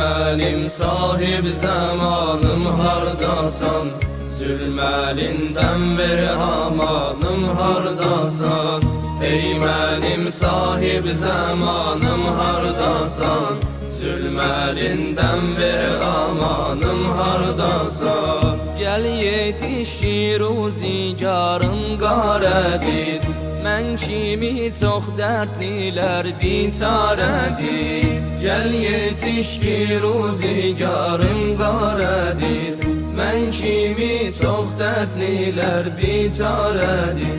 mənim sahib zamanım hardasan? Zülməlindən ver amanım hardasan? Ey mənim sahib zamanım hardasan? Zülməlindən ver amanım hardasan? Gəl yetişir o zigarın qarədir, mən kimi çox dərdlilər bitarədir. Gəl yetişir o zigarın qarədir, mən kimi çox dərdlilər bitarədir.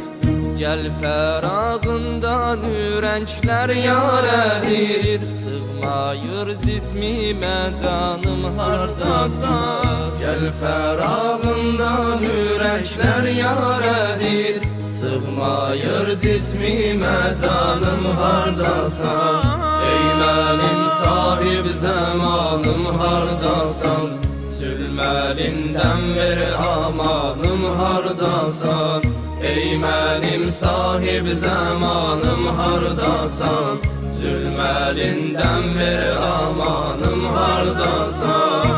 Gəl fərağından ürəklər yarədir, sığmayır cismimə canım hardasan? Gəl fərağından ürəklər yarədir, sığmayır cismimə canım hardasan? Ey mənim sahib zamanım hardasan? Zülməlindən ver amanım hardasan? Ey mənim sahib zamanım hardasan? Zülməlindən ver amanım hardasan?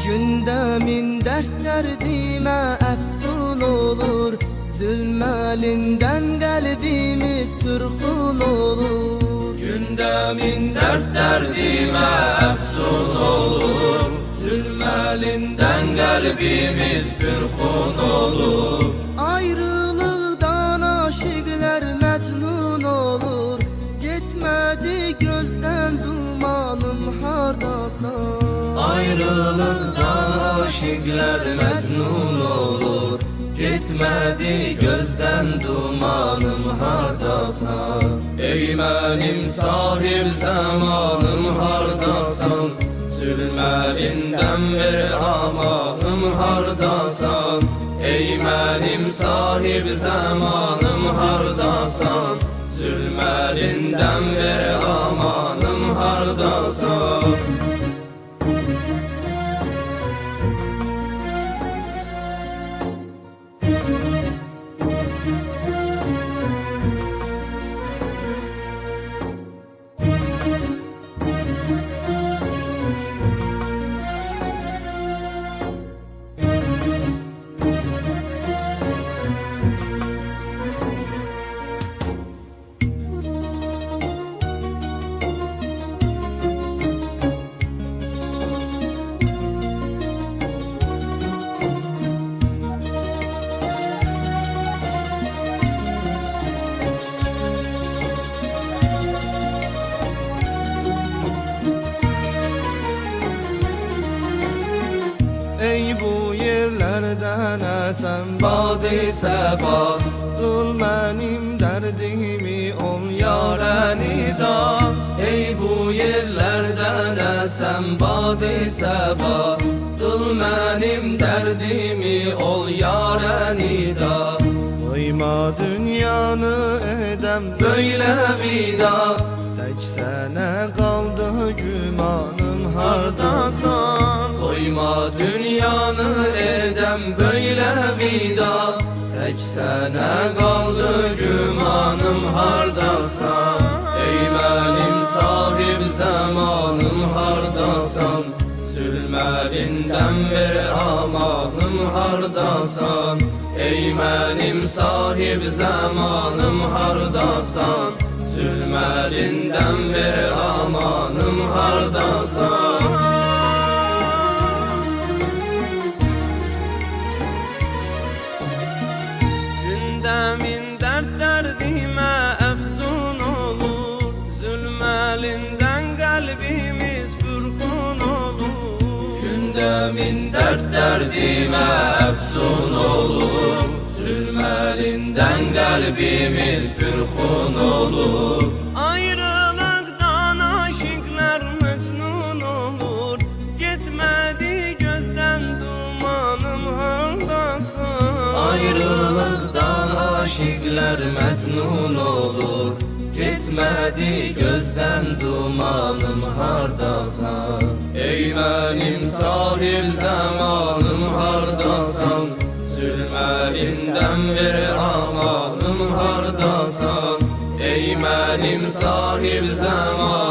Gündemin dertlərdimə əfsun olur, zülməlindən qəlbimiz pürxun olur. Gündemin dertlərdimə əfsun olur, zülməlindən qəlbimiz pürxun olur. Ayrılıqdan aşıqlər məcnun olur, getmədi gözdən dumanım hardasan? Ayrılıqdan aşıqlər məcnun olur, getmədi gözdən dumanım hardasan? Ey mənim sahib zamanım hardasan? Zülməlindən ver amanım hardasan? Ey mənim sahib zamanım hardasan? Zülməlindən ver amanım hardasan? Ey bu yerlərdən əsən bad-i səba, qıl mənim dərdimi ol yarənida. Ey bu yerlərdən əsən bad-i səba, qıl mənim dərdimi ol yarənida. Qoyma dünyanı edəm Böylə vida, tək sənə qaldı gümanım hardasan? qoyma dünyanı edəm böylə vida, tək sənə qaldı gümanım hardasan? Ey mənim sahib zamanım hardasan? Zülməlindən ver amanım hardasan? Ey mənim sahib zamanım hardasan? Zülməlindən ver amanım hardasan? Gündemin dertlərdimə əfsun olur, zülməlindən qəlbimiz pürxun olur. Gündemin dertlərdimə əfsun olur, zülməlindən qəlbimiz pürxun olur. Ayrılıqdan aşıqlər məcnun olur, getmədi gözdən dumanım hardasan? Ayrılıqdan aşıqlər məcnun olur, getmədi gözdən dumanım hardasan? Ey mənim sahib zamanım hardasan? Zülməlindən ver amanım hardasan? sahip zaman